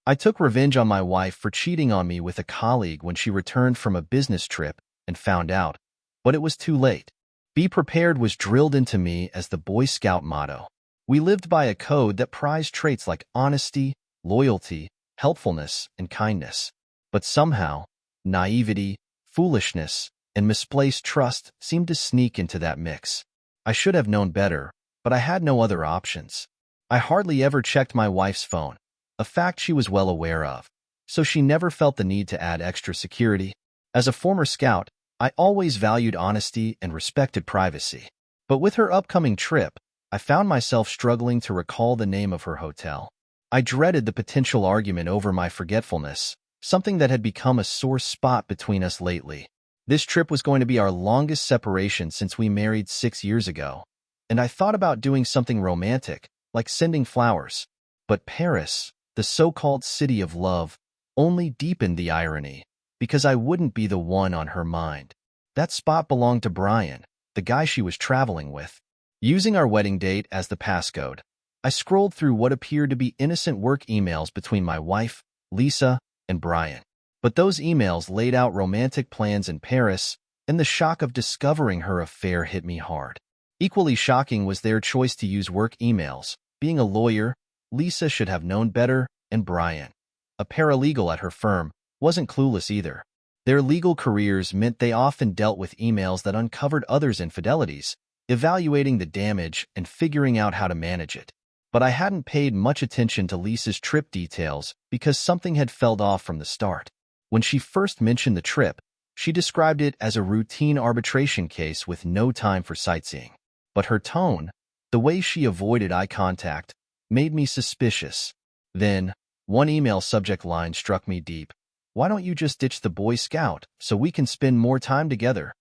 I took revenge on my wife for cheating on me with a colleague when she returned from a business trip and found out, but it was too late. Be prepared was drilled into me as the Boy Scout motto. We lived by a code that prized traits like honesty, loyalty, helpfulness, and kindness. But somehow, naivety, foolishness, and misplaced trust seemed to sneak into that mix. I should have known better, but I had no other options. I hardly ever checked my wife's phone, a fact she was well aware of, so she never felt the need to add extra security. As a former scout, I always valued honesty and respected privacy. But with her upcoming trip, I found myself struggling to recall the name of her hotel. I dreaded the potential argument over my forgetfulness, something that had become a sore spot between us lately. This trip was going to be our longest separation since we married 6 years ago, and I thought about doing something romantic, like sending flowers. But Paris, the so-called city of love, only deepened the irony, because I wouldn't be the one on her mind. That spot belonged to Brian, the guy she was traveling with. Using our wedding date as the passcode, I scrolled through what appeared to be innocent work emails between my wife, Lisa, and Brian. But those emails laid out romantic plans in Paris, and the shock of discovering her affair hit me hard. Equally shocking was their choice to use work emails. Being a lawyer, Lisa should have known better, and Brian, a paralegal at her firm, wasn't clueless either. Their legal careers meant they often dealt with emails that uncovered others' infidelities, evaluating the damage and figuring out how to manage it. But I hadn't paid much attention to Lisa's trip details because something had felt off from the start. When she first mentioned the trip, she described it as a routine arbitration case with no time for sightseeing. But her tone, the way she avoided eye contact, made me suspicious. Then, one email subject line struck me deep. "Why don't you just ditch the Boy Scout so we can spend more time together?"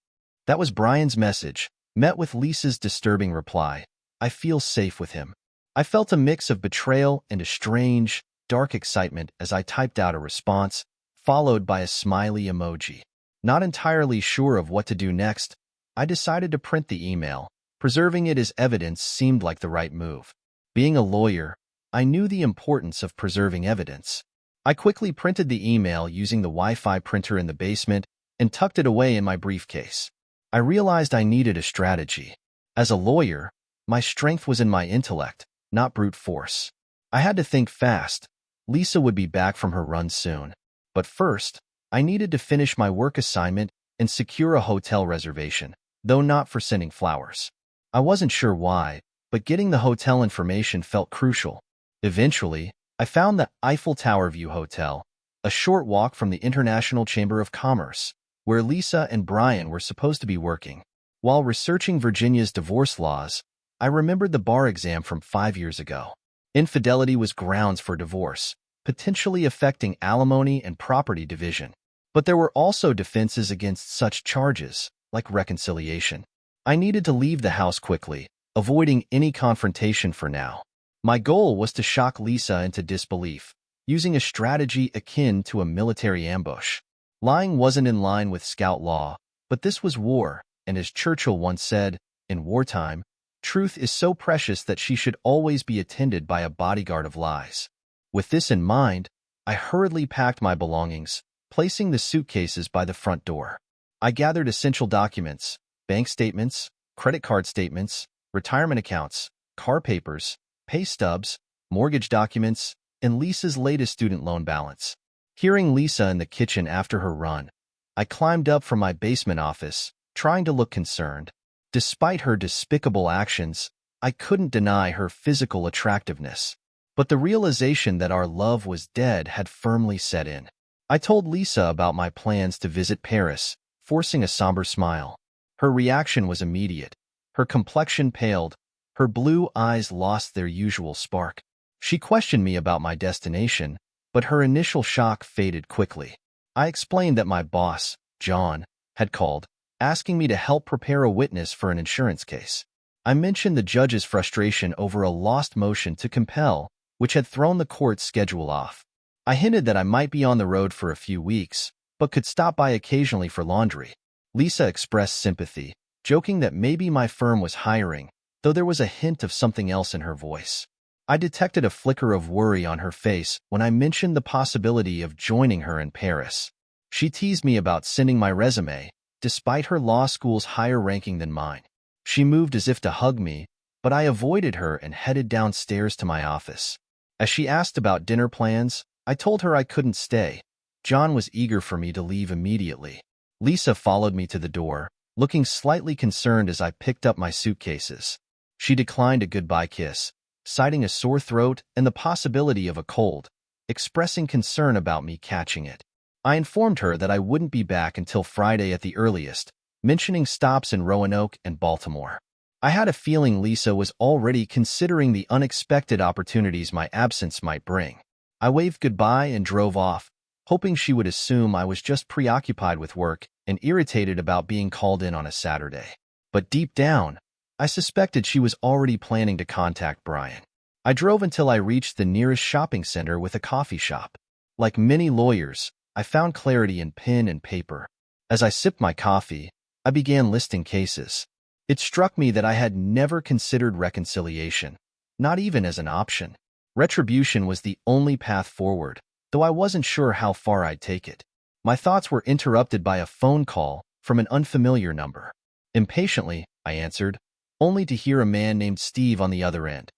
That was Brian's message, met with Lisa's disturbing reply. "I feel safe with him." I felt a mix of betrayal and a strange, dark excitement as I typed out a response, followed by a smiley emoji. Not entirely sure of what to do next, I decided to print the email. Preserving it as evidence seemed like the right move. Being a lawyer, I knew the importance of preserving evidence. I quickly printed the email using the Wi-Fi printer in the basement and tucked it away in my briefcase. I realized I needed a strategy. As a lawyer, my strength was in my intellect, not brute force. I had to think fast. Lisa would be back from her run soon. But first, I needed to finish my work assignment and secure a hotel reservation, though not for sending flowers. I wasn't sure why, but getting the hotel information felt crucial. Eventually, I found the Eiffel Tower View Hotel, a short walk from the International Chamber of Commerce, where Lisa and Brian were supposed to be working. While researching Virginia's divorce laws, I remembered the bar exam from 5 years ago. Infidelity was grounds for divorce, potentially affecting alimony and property division. But there were also defenses against such charges, like reconciliation. I needed to leave the house quickly, avoiding any confrontation for now. My goal was to shock Lisa into disbelief, using a strategy akin to a military ambush. Lying wasn't in line with Scout law, but this was war, and as Churchill once said, in wartime, truth is so precious that she should always be attended by a bodyguard of lies. With this in mind, I hurriedly packed my belongings, placing the suitcases by the front door. I gathered essential documents, bank statements, credit card statements, retirement accounts, car papers, pay stubs, mortgage documents, and Lisa's latest student loan balance. Hearing Lisa in the kitchen after her run, I climbed up from my basement office, trying to look concerned. Despite her despicable actions, I couldn't deny her physical attractiveness. But the realization that our love was dead had firmly set in. I told Lisa about my plans to visit Paris, forcing a somber smile. Her reaction was immediate. Her complexion paled. Her blue eyes lost their usual spark. She questioned me about my destination, but her initial shock faded quickly. I explained that my boss, John, had called, asking me to help prepare a witness for an insurance case. I mentioned the judge's frustration over a lost motion to compel, which had thrown the court's schedule off. I hinted that I might be on the road for a few weeks, but could stop by occasionally for laundry. Lisa expressed sympathy, joking that maybe my firm was hiring, though there was a hint of something else in her voice. I detected a flicker of worry on her face when I mentioned the possibility of joining her in Paris. She teased me about sending my resume, despite her law school's higher ranking than mine. She moved as if to hug me, but I avoided her and headed downstairs to my office. As she asked about dinner plans, I told her I couldn't stay. John was eager for me to leave immediately. Lisa followed me to the door, looking slightly concerned as I picked up my suitcases. She declined a goodbye kiss, citing a sore throat and the possibility of a cold, expressing concern about me catching it. I informed her that I wouldn't be back until Friday at the earliest, mentioning stops in Roanoke and Baltimore. I had a feeling Lisa was already considering the unexpected opportunities my absence might bring. I waved goodbye and drove off, hoping she would assume I was just preoccupied with work and irritated about being called in on a Saturday. But deep down, I suspected she was already planning to contact Brian. I drove until I reached the nearest shopping center with a coffee shop. Like many lawyers, I found clarity in pen and paper. As I sipped my coffee, I began listing cases. It struck me that I had never considered reconciliation, not even as an option. Retribution was the only path forward, though I wasn't sure how far I'd take it. My thoughts were interrupted by a phone call from an unfamiliar number. Impatiently, I answered, only to hear a man named Steve on the other end.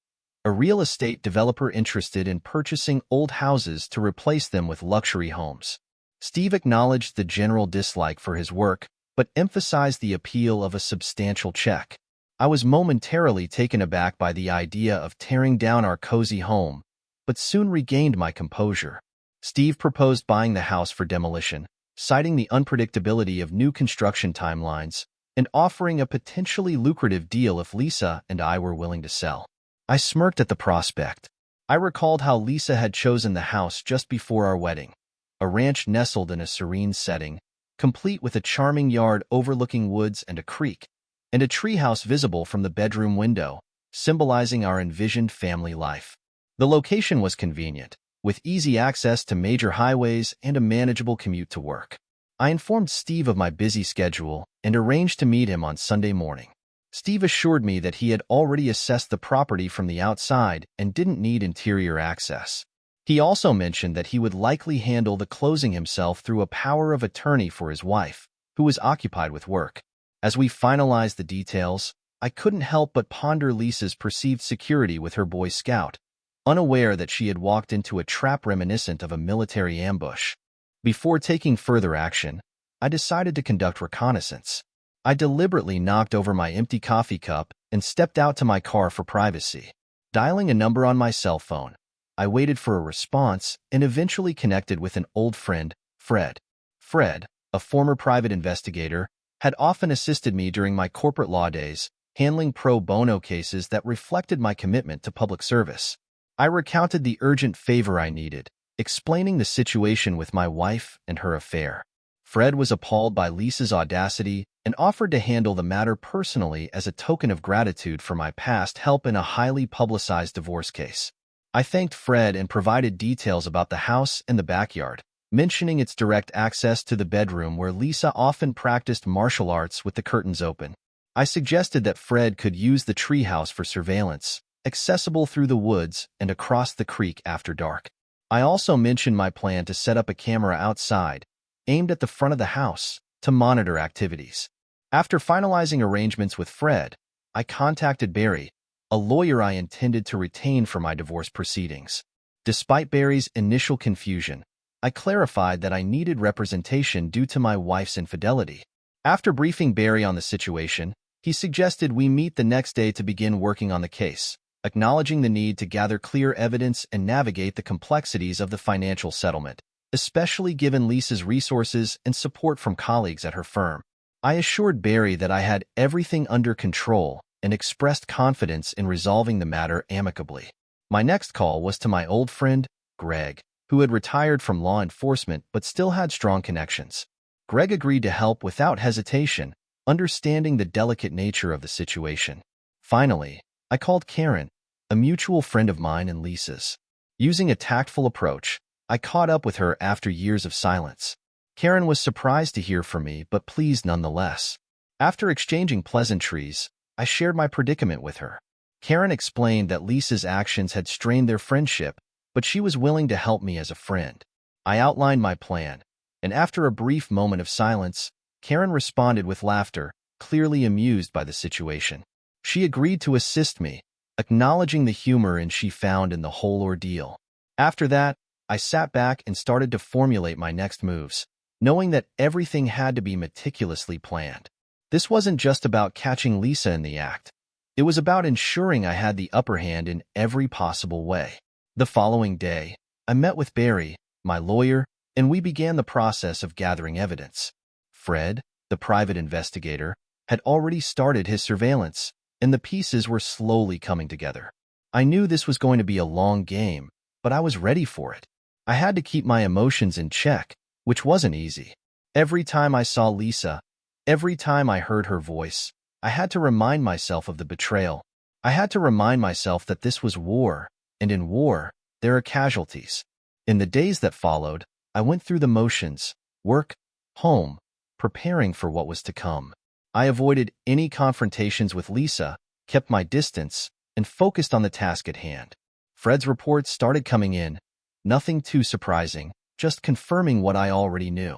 A real estate developer interested in purchasing old houses to replace them with luxury homes. Steve acknowledged the general dislike for his work, but emphasized the appeal of a substantial check. I was momentarily taken aback by the idea of tearing down our cozy home, but soon regained my composure. Steve proposed buying the house for demolition, citing the unpredictability of new construction timelines, and offering a potentially lucrative deal if Lisa and I were willing to sell. I smirked at the prospect. I recalled how Lisa had chosen the house just before our wedding, a ranch nestled in a serene setting, complete with a charming yard overlooking woods and a creek, and a treehouse visible from the bedroom window, symbolizing our envisioned family life. The location was convenient, with easy access to major highways and a manageable commute to work. I informed Steve of my busy schedule and arranged to meet him on Sunday morning. Steve assured me that he had already assessed the property from the outside and didn't need interior access. He also mentioned that he would likely handle the closing himself through a power of attorney for his wife, who was occupied with work. As we finalized the details, I couldn't help but ponder Lisa's perceived security with her Boy Scout, unaware that she had walked into a trap reminiscent of a military ambush. Before taking further action, I decided to conduct reconnaissance. I deliberately knocked over my empty coffee cup and stepped out to my car for privacy. Dialing a number on my cell phone, I waited for a response and eventually connected with an old friend, Fred. Fred, a former private investigator, had often assisted me during my corporate law days, handling pro bono cases that reflected my commitment to public service. I recounted the urgent favor I needed, explaining the situation with my wife and her affair. Fred was appalled by Lisa's audacity and offered to handle the matter personally as a token of gratitude for my past help in a highly publicized divorce case. I thanked Fred and provided details about the house and the backyard, mentioning its direct access to the bedroom where Lisa often practiced martial arts with the curtains open. I suggested that Fred could use the treehouse for surveillance, accessible through the woods and across the creek after dark. I also mentioned my plan to set up a camera outside, aimed at the front of the house, to monitor activities. After finalizing arrangements with Fred, I contacted Barry, a lawyer I intended to retain for my divorce proceedings. Despite Barry's initial confusion, I clarified that I needed representation due to my wife's infidelity. After briefing Barry on the situation, he suggested we meet the next day to begin working on the case, acknowledging the need to gather clear evidence and navigate the complexities of the financial settlement, especially given Lisa's resources and support from colleagues at her firm. I assured Barry that I had everything under control and expressed confidence in resolving the matter amicably. My next call was to my old friend, Greg, who had retired from law enforcement but still had strong connections. Greg agreed to help without hesitation, understanding the delicate nature of the situation. Finally, I called Karen, a mutual friend of mine and Lisa's. Using a tactful approach, I caught up with her after years of silence. Karen was surprised to hear from me, but pleased nonetheless. After exchanging pleasantries, I shared my predicament with her. Karen explained that Lisa's actions had strained their friendship, but she was willing to help me as a friend. I outlined my plan, and after a brief moment of silence, Karen responded with laughter, clearly amused by the situation. She agreed to assist me, acknowledging the humor she found in the whole ordeal. After that, I sat back and started to formulate my next moves, knowing that everything had to be meticulously planned. This wasn't just about catching Lisa in the act. It was about ensuring I had the upper hand in every possible way. The following day, I met with Barry, my lawyer, and we began the process of gathering evidence. Fred, the private investigator, had already started his surveillance, and the pieces were slowly coming together. I knew this was going to be a long game, but I was ready for it. I had to keep my emotions in check, which wasn't easy. Every time I saw Lisa, every time I heard her voice, I had to remind myself of the betrayal. I had to remind myself that this was war, and in war, there are casualties. In the days that followed, I went through the motions, work, home, preparing for what was to come. I avoided any confrontations with Lisa, kept my distance, and focused on the task at hand. Fred's reports started coming in, nothing too surprising, just confirming what I already knew.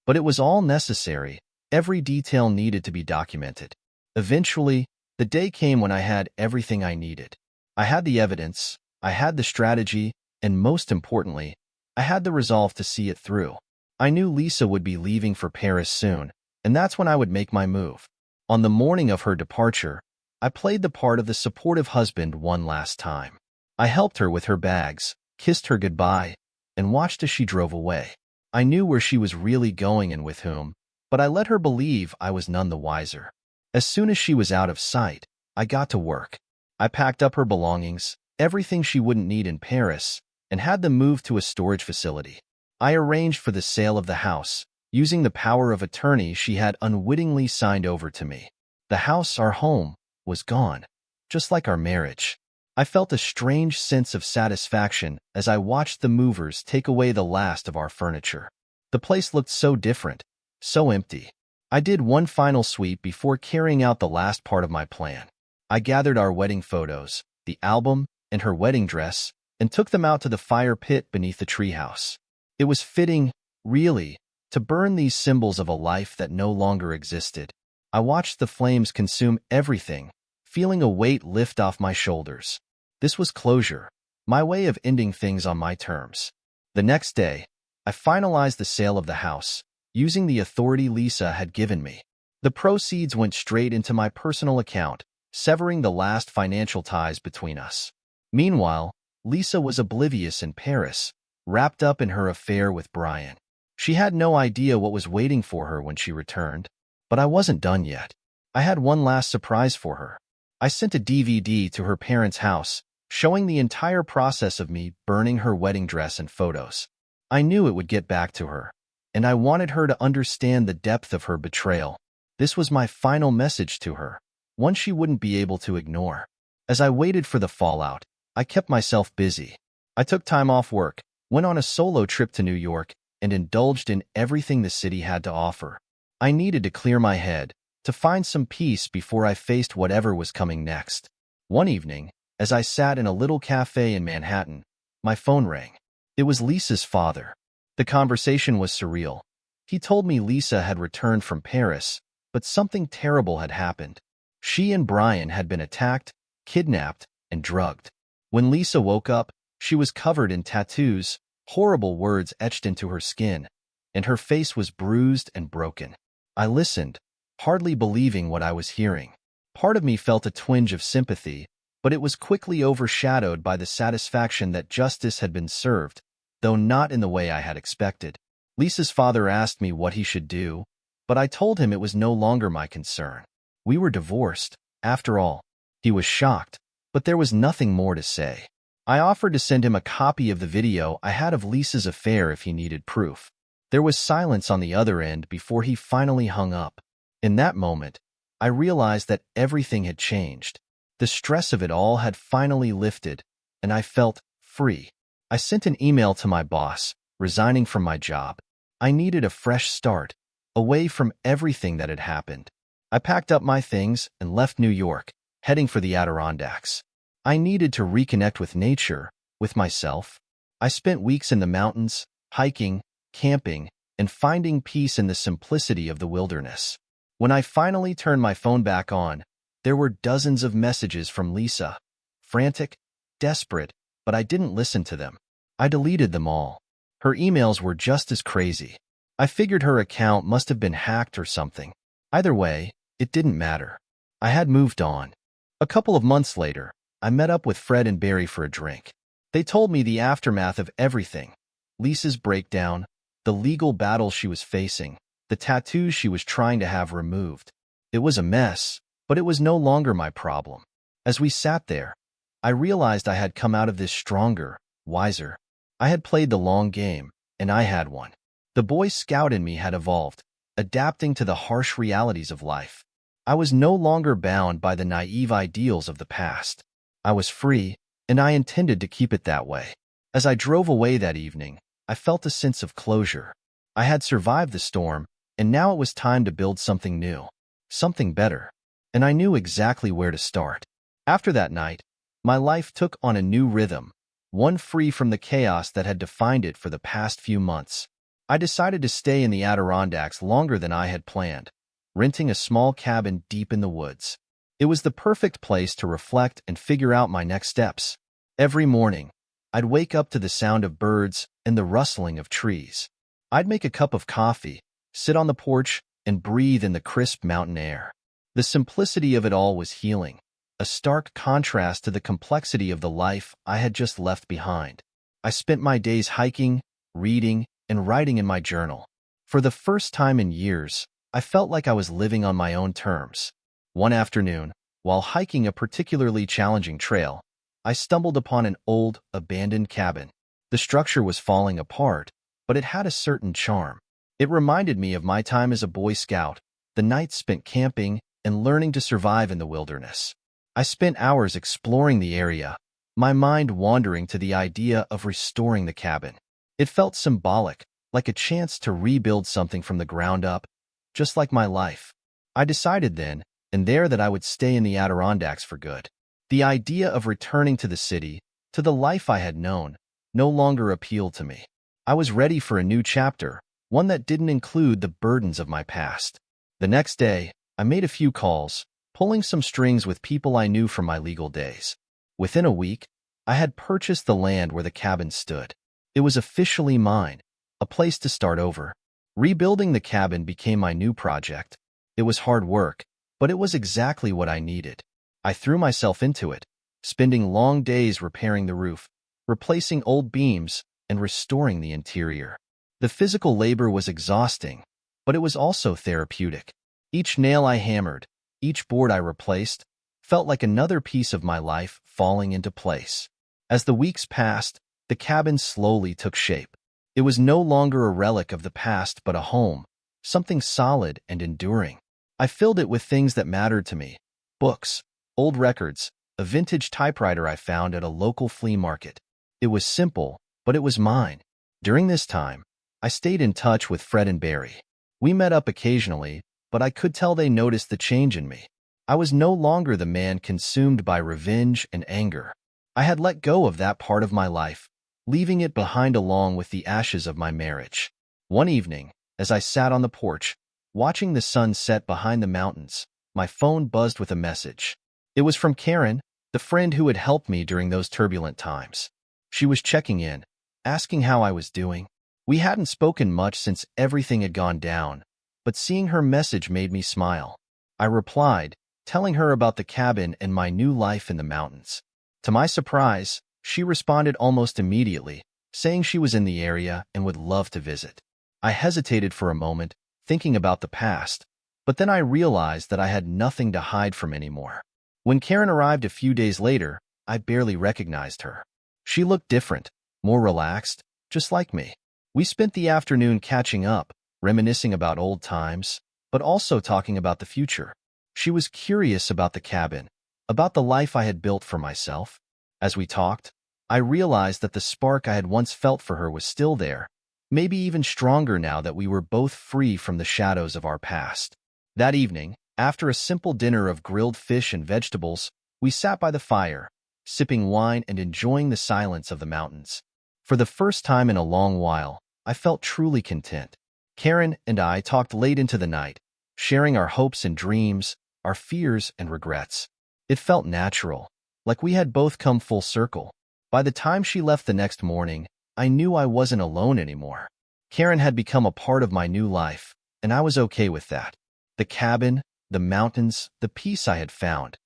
But it was all necessary. Every detail needed to be documented. Eventually, the day came when I had everything I needed. I had the evidence, I had the strategy, and most importantly, I had the resolve to see it through. I knew Lisa would be leaving for Paris soon, and that's when I would make my move. On the morning of her departure, I played the part of the supportive husband one last time. I helped her with her bags, kissed her goodbye, and watched as she drove away. I knew where she was really going and with whom, but I let her believe I was none the wiser. As soon as she was out of sight, I got to work. I packed up her belongings, everything she wouldn't need in Paris, and had them moved to a storage facility. I arranged for the sale of the house, using the power of attorney she had unwittingly signed over to me. The house, our home, was gone, just like our marriage. I felt a strange sense of satisfaction as I watched the movers take away the last of our furniture. The place looked so different, so empty. I did one final sweep before carrying out the last part of my plan. I gathered our wedding photos, the album, and her wedding dress, and took them out to the fire pit beneath the treehouse. It was fitting, really, to burn these symbols of a life that no longer existed. I watched the flames consume everything, feeling a weight lift off my shoulders. This was closure, my way of ending things on my terms. The next day, I finalized the sale of the house, using the authority Lisa had given me. The proceeds went straight into my personal account, severing the last financial ties between us. Meanwhile, Lisa was oblivious in Paris, wrapped up in her affair with Brian. She had no idea what was waiting for her when she returned. But I wasn't done yet. I had one last surprise for her. I sent a DVD to her parents' house, showing the entire process of me burning her wedding dress and photos. I knew it would get back to her, and I wanted her to understand the depth of her betrayal. This was my final message to her, one she wouldn't be able to ignore. As I waited for the fallout, I kept myself busy. I took time off work, went on a solo trip to New York, and indulged in everything the city had to offer. I needed to clear my head, to find some peace before I faced whatever was coming next. One evening, as I sat in a little cafe in Manhattan, my phone rang. It was Lisa's father. The conversation was surreal. He told me Lisa had returned from Paris, but something terrible had happened. She and Brian had been attacked, kidnapped, and drugged. When Lisa woke up, she was covered in tattoos, horrible words etched into her skin, and her face was bruised and broken. I listened, hardly believing what I was hearing. Part of me felt a twinge of sympathy, but it was quickly overshadowed by the satisfaction that justice had been served, though not in the way I had expected. Lisa's father asked me what he should do, but I told him it was no longer my concern. We were divorced, after all. He was shocked, but there was nothing more to say. I offered to send him a copy of the video I had of Lisa's affair if he needed proof. There was silence on the other end before he finally hung up. In that moment, I realized that everything had changed. The stress of it all had finally lifted, and I felt free. I sent an email to my boss, resigning from my job. I needed a fresh start, away from everything that had happened. I packed up my things and left New York, heading for the Adirondacks. I needed to reconnect with nature, with myself. I spent weeks in the mountains, hiking, camping, and finding peace in the simplicity of the wilderness. When I finally turned my phone back on, there were dozens of messages from Lisa. Frantic, desperate, but I didn't listen to them. I deleted them all. Her emails were just as crazy. I figured her account must have been hacked or something. Either way, it didn't matter. I had moved on. A couple of months later, I met up with Fred and Barry for a drink. They told me the aftermath of everything. Lisa's breakdown, the legal battle she was facing, the tattoos she was trying to have removed. It was a mess, but it was no longer my problem. As we sat there, I realized I had come out of this stronger, wiser. I had played the long game, and I had won. The Boy Scout in me had evolved, adapting to the harsh realities of life. I was no longer bound by the naive ideals of the past. I was free, and I intended to keep it that way. As I drove away that evening, I felt a sense of closure. I had survived the storm, and now it was time to build something new, something better. And I knew exactly where to start. After that night, my life took on a new rhythm, one free from the chaos that had defined it for the past few months. I decided to stay in the Adirondacks longer than I had planned, renting a small cabin deep in the woods. It was the perfect place to reflect and figure out my next steps. Every morning, I'd wake up to the sound of birds and the rustling of trees. I'd make a cup of coffee, sit on the porch, and breathe in the crisp mountain air. The simplicity of it all was healing, a stark contrast to the complexity of the life I had just left behind. I spent my days hiking, reading, and writing in my journal. For the first time in years, I felt like I was living on my own terms. One afternoon, while hiking a particularly challenging trail, I stumbled upon an old, abandoned cabin. The structure was falling apart, but it had a certain charm. It reminded me of my time as a Boy Scout, the nights spent camping and learning to survive in the wilderness. I spent hours exploring the area, my mind wandering to the idea of restoring the cabin. It felt symbolic, like a chance to rebuild something from the ground up, just like my life. I decided then and there that I would stay in the Adirondacks for good. The idea of returning to the city, to the life I had known, no longer appealed to me. I was ready for a new chapter, one that didn't include the burdens of my past. The next day, I made a few calls, pulling some strings with people I knew from my legal days. Within a week, I had purchased the land where the cabin stood. It was officially mine, a place to start over. Rebuilding the cabin became my new project. It was hard work, but it was exactly what I needed. I threw myself into it, spending long days repairing the roof, replacing old beams, and restoring the interior. The physical labor was exhausting, but it was also therapeutic. Each nail I hammered, each board I replaced, felt like another piece of my life falling into place. As the weeks passed, the cabin slowly took shape. It was no longer a relic of the past but a home, something solid and enduring. I filled it with things that mattered to me: books, old records, a vintage typewriter I found at a local flea market. It was simple, but it was mine. During this time, I stayed in touch with Fred and Barry. We met up occasionally, but I could tell they noticed the change in me. I was no longer the man consumed by revenge and anger. I had let go of that part of my life, leaving it behind along with the ashes of my marriage. One evening, as I sat on the porch, watching the sun set behind the mountains, my phone buzzed with a message. It was from Karen, the friend who had helped me during those turbulent times. She was checking in, asking how I was doing. We hadn't spoken much since everything had gone down, but seeing her message made me smile. I replied, telling her about the cabin and my new life in the mountains. To my surprise, she responded almost immediately, saying she was in the area and would love to visit. I hesitated for a moment, thinking about the past, but then I realized that I had nothing to hide from anymore. When Karen arrived a few days later, I barely recognized her. She looked different, more relaxed, just like me. We spent the afternoon catching up, reminiscing about old times, but also talking about the future. She was curious about the cabin, about the life I had built for myself. As we talked, I realized that the spark I had once felt for her was still there, maybe even stronger now that we were both free from the shadows of our past. That evening, after a simple dinner of grilled fish and vegetables, we sat by the fire, sipping wine and enjoying the silence of the mountains. For the first time in a long while, I felt truly content. Karen and I talked late into the night, sharing our hopes and dreams, our fears and regrets. It felt natural, like we had both come full circle. By the time she left the next morning, I knew I wasn't alone anymore. Karen had become a part of my new life, and I was okay with that. The cabin, the mountains, the peace I had found.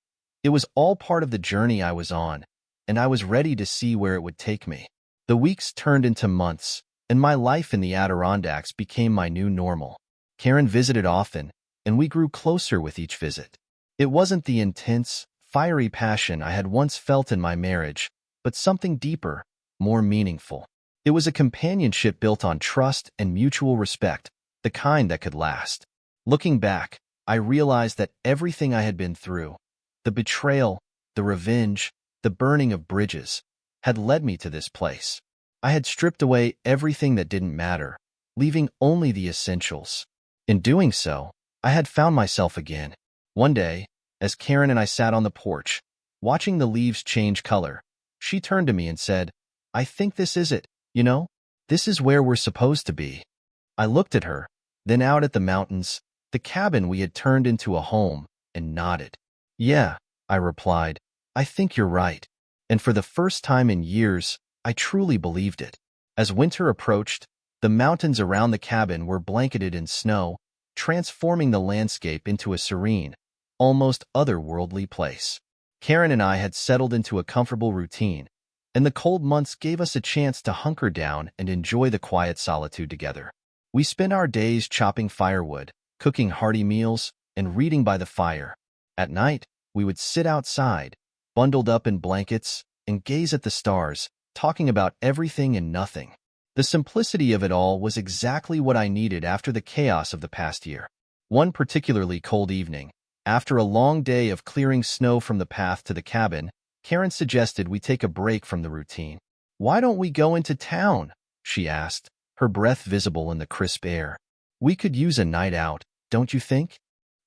It was all part of the journey I was on, and I was ready to see where it would take me. The weeks turned into months, and my life in the Adirondacks became my new normal. Karen visited often, and we grew closer with each visit. It wasn't the intense, fiery passion I had once felt in my marriage, but something deeper, more meaningful. It was a companionship built on trust and mutual respect, the kind that could last. Looking back, I realized that everything I had been through, the betrayal, the revenge, the burning of bridges, had led me to this place. I had stripped away everything that didn't matter, leaving only the essentials. In doing so, I had found myself again. One day, as Karen and I sat on the porch, watching the leaves change color, she turned to me and said, "I think this is it, you know? This is where we're supposed to be." I looked at her, then out at the mountains, the cabin we had turned into a home, and nodded. "Yeah," I replied, "I think you're right." And for the first time in years, I truly believed it. As winter approached, the mountains around the cabin were blanketed in snow, transforming the landscape into a serene, almost otherworldly place. Karen and I had settled into a comfortable routine, and the cold months gave us a chance to hunker down and enjoy the quiet solitude together. We spent our days chopping firewood, cooking hearty meals, and reading by the fire. At night, we would sit outside, bundled up in blankets, and gaze at the stars, talking about everything and nothing. The simplicity of it all was exactly what I needed after the chaos of the past year. One particularly cold evening, after a long day of clearing snow from the path to the cabin, Karen suggested we take a break from the routine. "Why don't we go into town?" she asked, her breath visible in the crisp air. "We could use a night out, don't you think?"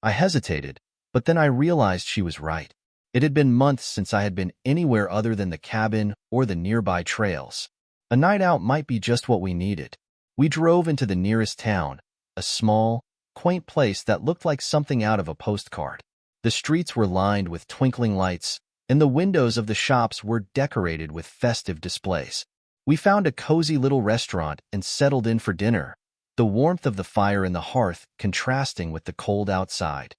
I hesitated, but then I realized she was right. It had been months since I had been anywhere other than the cabin or the nearby trails. A night out might be just what we needed. We drove into the nearest town, a small, quaint place that looked like something out of a postcard. The streets were lined with twinkling lights, and the windows of the shops were decorated with festive displays. We found a cozy little restaurant and settled in for dinner, the warmth of the fire in the hearth contrasting with the cold outside.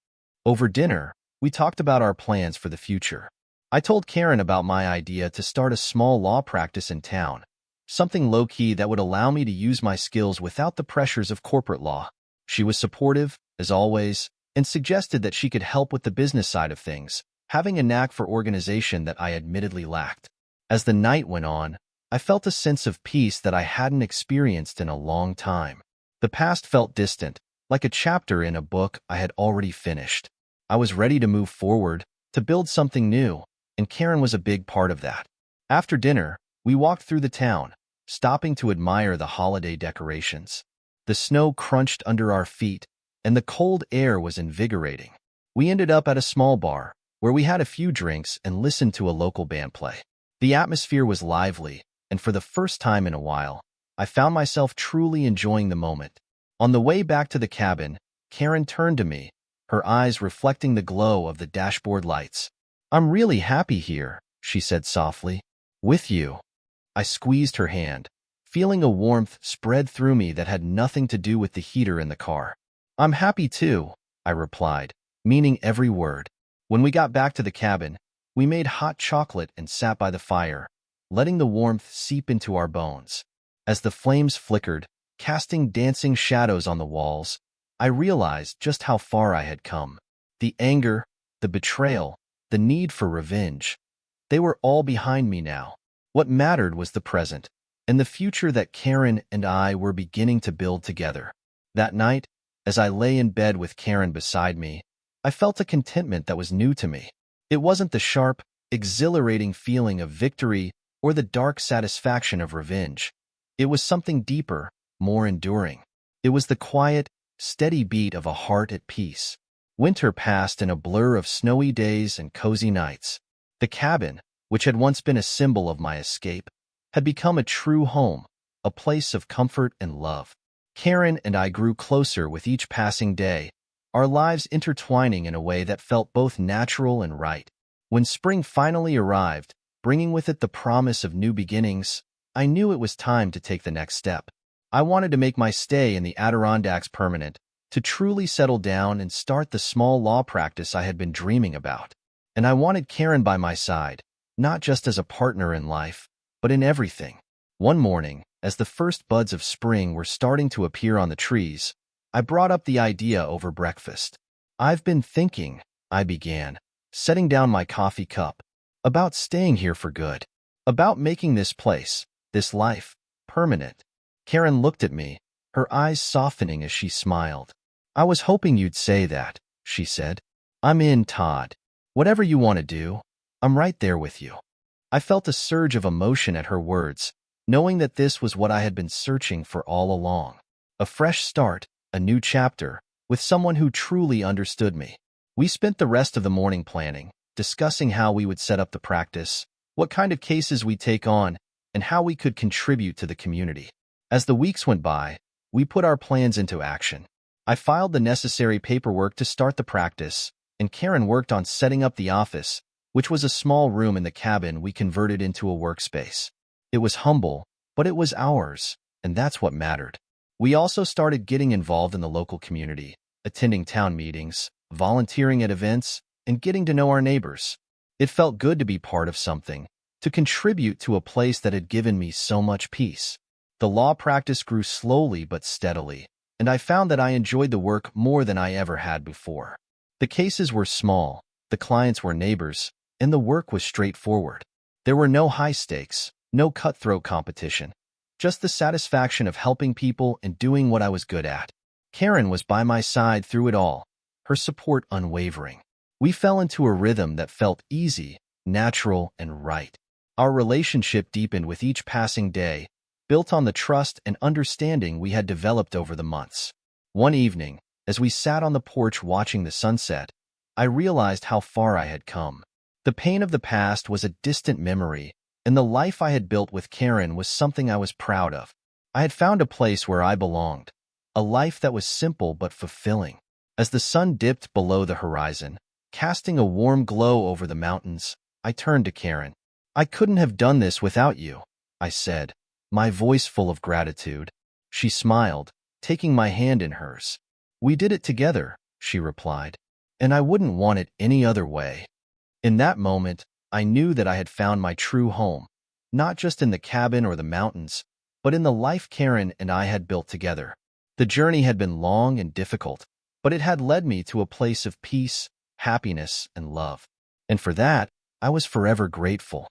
Over dinner, we talked about our plans for the future. I told Karen about my idea to start a small law practice in town, something low-key that would allow me to use my skills without the pressures of corporate law. She was supportive, as always, and suggested that she could help with the business side of things, having a knack for organization that I admittedly lacked. As the night went on, I felt a sense of peace that I hadn't experienced in a long time. The past felt distant, like a chapter in a book I had already finished. I was ready to move forward, to build something new, and Karen was a big part of that. After dinner, we walked through the town, stopping to admire the holiday decorations. The snow crunched under our feet, and the cold air was invigorating. We ended up at a small bar, where we had a few drinks and listened to a local band play. The atmosphere was lively, and for the first time in a while, I found myself truly enjoying the moment. On the way back to the cabin, Karen turned to me, her eyes reflecting the glow of the dashboard lights. "I'm really happy here," she said softly. "With you." I squeezed her hand, feeling a warmth spread through me that had nothing to do with the heater in the car. "I'm happy too," I replied, meaning every word. When we got back to the cabin, we made hot chocolate and sat by the fire, letting the warmth seep into our bones. As the flames flickered, casting dancing shadows on the walls, I realized just how far I had come. The anger, the betrayal, the need for revenge, they were all behind me now. What mattered was the present, and the future that Karen and I were beginning to build together. That night, as I lay in bed with Karen beside me, I felt a contentment that was new to me. It wasn't the sharp, exhilarating feeling of victory or the dark satisfaction of revenge. It was something deeper, more enduring. It was the quiet, steady beat of a heart at peace. Winter passed in a blur of snowy days and cozy nights. The cabin, which had once been a symbol of my escape, had become a true home, a place of comfort and love. Karen and I grew closer with each passing day, our lives intertwining in a way that felt both natural and right. When spring finally arrived, bringing with it the promise of new beginnings, I knew it was time to take the next step. I wanted to make my stay in the Adirondacks permanent, to truly settle down and start the small law practice I had been dreaming about. And I wanted Karen by my side, not just as a partner in life, but in everything. One morning, as the first buds of spring were starting to appear on the trees, I brought up the idea over breakfast. "I've been thinking," I began, setting down my coffee cup, "about staying here for good, about making this place, this life, permanent." Karen looked at me, her eyes softening as she smiled. "I was hoping you'd say that," she said. "I'm in, Todd. Whatever you want to do, I'm right there with you." I felt a surge of emotion at her words, knowing that this was what I had been searching for all along. A fresh start, a new chapter, with someone who truly understood me. We spent the rest of the morning planning, discussing how we would set up the practice, what kind of cases we'd take on, and how we could contribute to the community. As the weeks went by, we put our plans into action. I filed the necessary paperwork to start the practice, and Karen worked on setting up the office, which was a small room in the cabin we converted into a workspace. It was humble, but it was ours, and that's what mattered. We also started getting involved in the local community, attending town meetings, volunteering at events, and getting to know our neighbors. It felt good to be part of something, to contribute to a place that had given me so much peace. The law practice grew slowly but steadily, and I found that I enjoyed the work more than I ever had before. The cases were small, the clients were neighbors, and the work was straightforward. There were no high stakes, no cutthroat competition, just the satisfaction of helping people and doing what I was good at. Karen was by my side through it all, her support unwavering. We fell into a rhythm that felt easy, natural, and right. Our relationship deepened with each passing day, built on the trust and understanding we had developed over the months. One evening, as we sat on the porch watching the sunset, I realized how far I had come. The pain of the past was a distant memory, and the life I had built with Karen was something I was proud of. I had found a place where I belonged, a life that was simple but fulfilling. As the sun dipped below the horizon, casting a warm glow over the mountains, I turned to Karen. "I couldn't have done this without you," I said, my voice full of gratitude. She smiled, taking my hand in hers. "We did it together," she replied, "and I wouldn't want it any other way." In that moment, I knew that I had found my true home, not just in the cabin or the mountains, but in the life Karen and I had built together. The journey had been long and difficult, but it had led me to a place of peace, happiness, and love. And for that, I was forever grateful.